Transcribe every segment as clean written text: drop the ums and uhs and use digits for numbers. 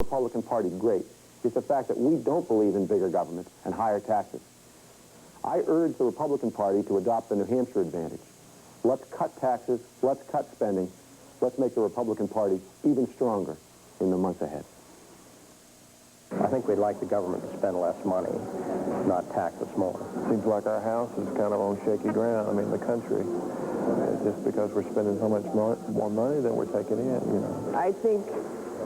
Republican Party great is the fact that we don't believe in bigger government and higher taxes. I urge the Republican Party to adopt the New Hampshire advantage. Let's cut taxes, let's cut spending, let's make the Republican Party even stronger in the months ahead. I think we'd like the government to spend less money, not tax us more. Seems like our house is kind of on shaky ground. I mean, the country, just because we're spending so much more money than we're taking in, you know. I think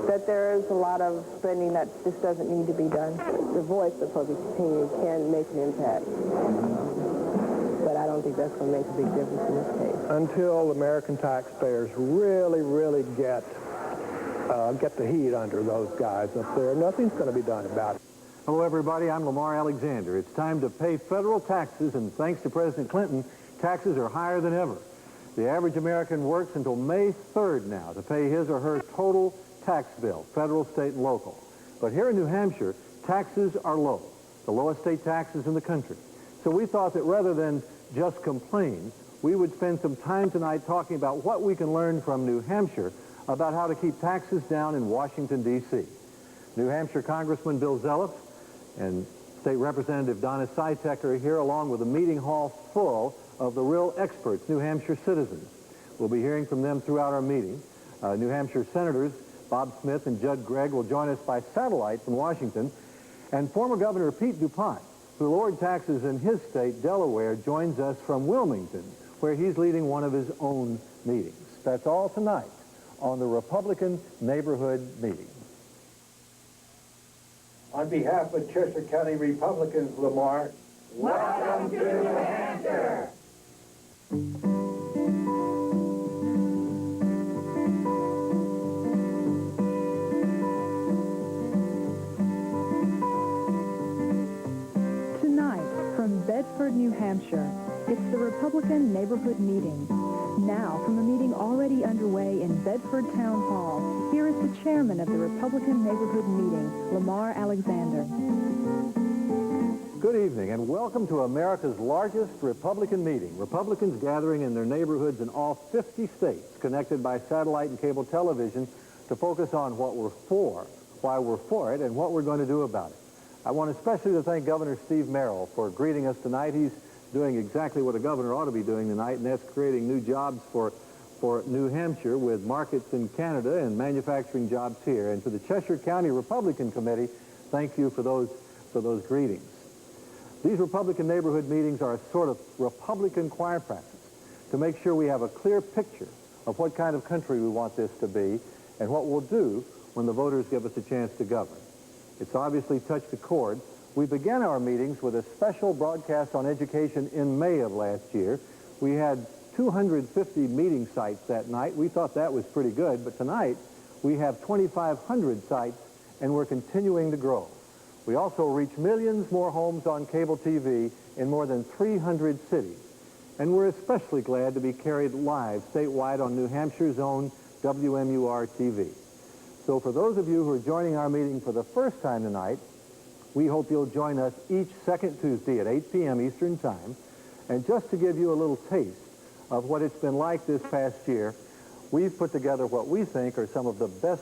that there is a lot of spending that just doesn't need to be done. The voice of public opinion can make an impact. But I don't think that's going to make a big difference in this case. Until American taxpayers really get the heat under those guys up there, nothing's going to be done about it. Hello, everybody. I'm Lamar Alexander. It's time to pay federal taxes, and thanks to President Clinton, taxes are higher than ever. The average American works until May 3rd now to pay his or her total tax bill, federal, state, and local. But here in New Hampshire, taxes are low, the lowest state taxes in the country. So we thought that rather than just complain, we would spend some time tonight talking about what we can learn from New Hampshire about how to keep taxes down in Washington, D.C. New Hampshire Congressman Bill Zeliff and State Representative Donna Sytek are here along with a meeting hall full of the real experts, New Hampshire citizens. We'll be hearing from them throughout our meeting. New Hampshire Senators Bob Smith and Judd Gregg will join us by satellite from Washington. And former Governor Pete DuPont, who lowered taxes in his state, Delaware, joins us from Wilmington, where he's leading one of his own meetings. That's all tonight on the Republican Neighborhood Meeting. On behalf of Cheshire County Republicans, Lamar, welcome to New Hampshire! Tonight, from Bedford, New Hampshire, it's the Republican Neighborhood Meeting. Now, from a meeting already underway in Bedford Town Hall, here is the chairman of the Republican Neighborhood Meeting, Lamar Alexander. Good evening, and welcome to America's largest Republican meeting. Republicans gathering in their neighborhoods in all 50 states, connected by satellite and cable television, to focus on what we're for, why we're for it, and what we're going to do about it. I want especially to thank Governor Steve Merrill for greeting us tonight. He's doing exactly what a governor ought to be doing tonight, and that's creating new jobs for New Hampshire with markets in Canada and manufacturing jobs here. And to the Cheshire County Republican Committee, thank you for those greetings. These Republican neighborhood meetings are a sort of Republican choir practice to make sure we have a clear picture of what kind of country we want this to be and what we'll do when the voters give us a chance to govern. It's obviously touched a chord. We began our meetings with a special broadcast on education in May of last year. We had 250 meeting sites that night. We thought that was pretty good, but tonight we have 2,500 sites, and we're continuing to grow. We also reach millions more homes on cable TV in more than 300 cities. And we're especially glad to be carried live statewide on New Hampshire's own WMUR TV. So for those of you who are joining our meeting for the first time tonight, we hope you'll join us each second Tuesday at 8 p.m. Eastern Time. And just to give you a little taste of what it's been like this past year, we've put together what we think are some of the best